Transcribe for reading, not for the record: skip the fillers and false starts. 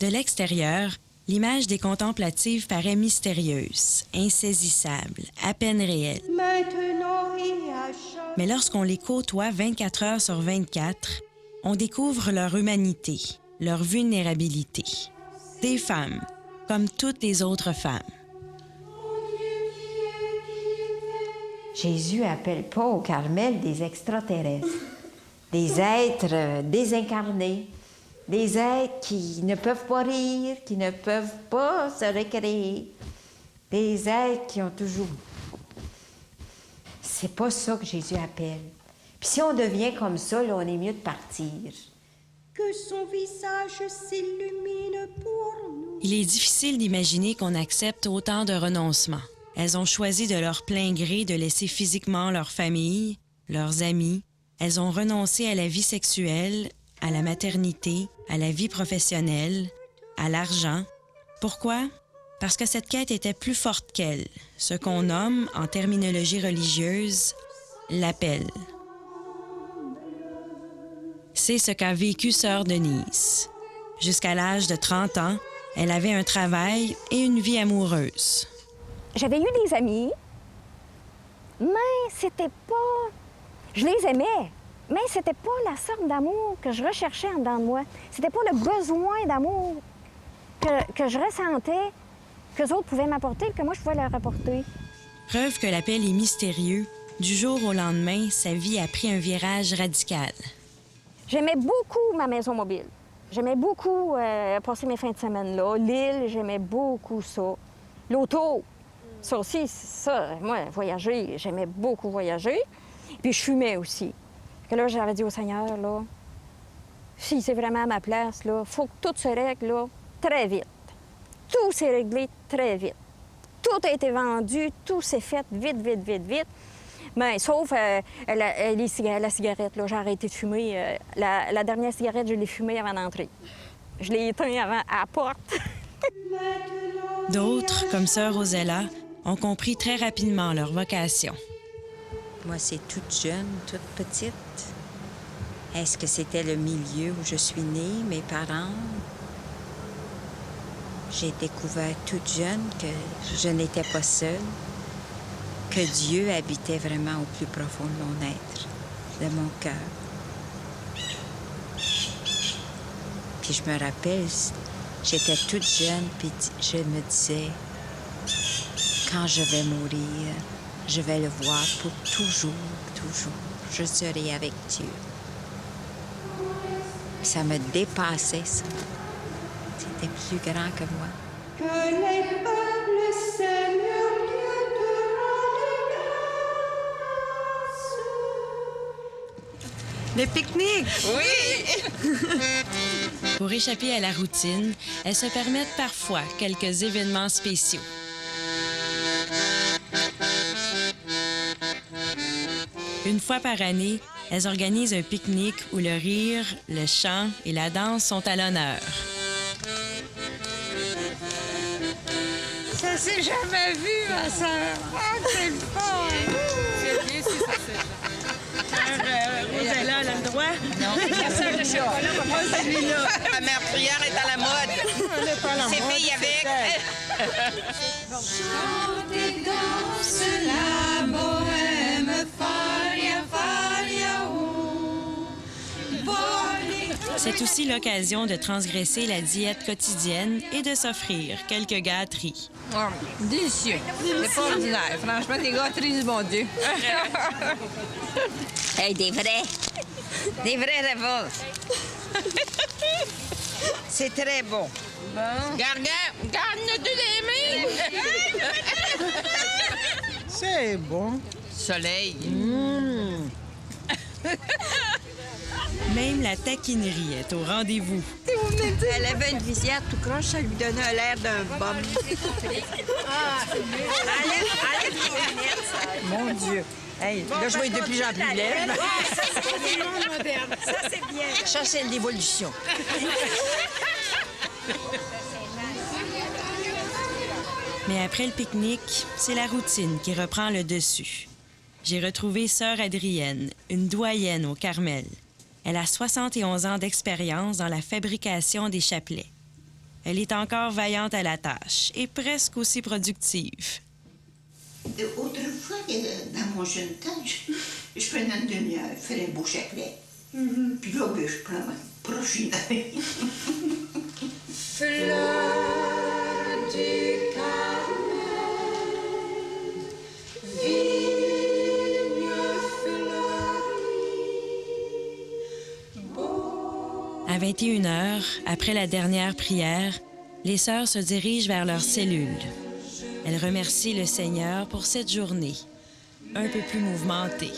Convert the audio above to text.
De l'extérieur, l'image des contemplatives paraît mystérieuse, insaisissable, à peine réelle. Mais lorsqu'on les côtoie 24 heures sur 24, on découvre leur humanité, leur vulnérabilité. Des femmes, comme toutes les autres femmes. Jésus appelle pas au Carmel des extraterrestres, des êtres désincarnés, des êtres qui ne peuvent pas rire, qui ne peuvent pas se récréer, des êtres qui ont toujours... C'est pas ça que Jésus appelle. Puis si on devient comme ça, là, on est mieux de partir. Que son visage s'illumine pour nous. Il est difficile d'imaginer qu'on accepte autant de renoncements. Elles ont choisi de leur plein gré de laisser physiquement leur famille, leurs amis. Elles ont renoncé à la vie sexuelle, à la maternité, à la vie professionnelle, à l'argent. Pourquoi? Parce que cette quête était plus forte qu'elles, ce qu'on nomme, en terminologie religieuse, l'appel. C'est ce qu'a vécu sœur Denise. Jusqu'à l'âge de 30 ans, elle avait un travail et une vie amoureuse. J'avais eu des amis, mais c'était pas... Je les aimais, mais c'était pas la sorte d'amour que je recherchais en dedans de moi. C'était pas le besoin d'amour que je ressentais, qu'eux autres pouvaient m'apporter, que moi je pouvais leur apporter. Preuve que l'appel est mystérieux, du jour au lendemain, sa vie a pris un virage radical. J'aimais beaucoup ma maison mobile. J'aimais beaucoup passer mes fins de semaine là. L'île, j'aimais beaucoup ça. L'auto, ça aussi, ça, moi, voyager, j'aimais beaucoup voyager. Puis je fumais aussi. Que là, j'avais dit au Seigneur, là, si c'est vraiment à ma place, là, faut que tout se règle, là, très vite. Tout s'est réglé très vite. Tout a été vendu, tout s'est fait vite, vite, vite, vite. Mais sauf la cigarette, là, j'ai arrêté de fumer. La dernière cigarette, je l'ai fumée avant d'entrer. Je l'ai éteinte avant à la porte. D'autres, comme sœur Rosella, ont compris très rapidement leur vocation. Moi, c'est toute jeune, toute petite. Est-ce que c'était le milieu où je suis née, mes parents? J'ai découvert toute jeune que je n'étais pas seule, que Dieu habitait vraiment au plus profond de mon être, de mon cœur. Puis je me rappelle, j'étais toute jeune, puis je me disais, quand je vais mourir, je vais le voir pour toujours, toujours. Je serai avec Dieu. Ça me dépassait, ça. C'était plus grand que moi. Que les peuples Seigneur Dieu te rendent grâce. Le pique-nique! Oui! Pour échapper à la routine, elles se permettent parfois quelques événements spéciaux. Une fois par année, elles organisent un pique-nique où le rire, le chant et la danse sont à l'honneur. Ça s'est jamais vu, ma sœur! Ah, c'est le fun! C'est bien si ça se Rosella, elle a le droit? Non, c'est chocolat. Moi, celui-là. La meurtrière est à la mode. C'est fille avec. Chantez dans la bohème, faria, faria, oh. C'est aussi l'occasion de transgresser la diète quotidienne et de s'offrir quelques gâteries. Oh, délicieux. C'est pas ordinaire. Franchement, des gâteries du bon Dieu. Hey, des vrais révoltes. C'est très bon. Garde-nous les mains. C'est bon. Soleil. Même la taquinerie est au rendez-vous. Elle avait une visière tout croche, ça lui donnait l'air d'un bum. Mon Dieu. Hey, là, je vais être de plus en plus laide. Ça, c'est le monde moderne. Ça, c'est bien. Ça, c'est l'évolution. Mais après le pique-nique, c'est la routine qui reprend le dessus. J'ai retrouvé sœur Adrienne, une doyenne au Carmel. Elle a 71 ans d'expérience dans la fabrication des chapelets. Elle est encore vaillante à la tâche et presque aussi productive. Autrefois, dans mon jeune temps, je prenais une demi-heure, faire un beau chapelet. Puis là, ben, je prends ma prochaine. Fleur du Carmel, vigne fleurie. À 21 h, après la dernière prière, les sœurs se dirigent vers leur cellule. Elles remercient le Seigneur pour cette journée, un peu plus mouvementée.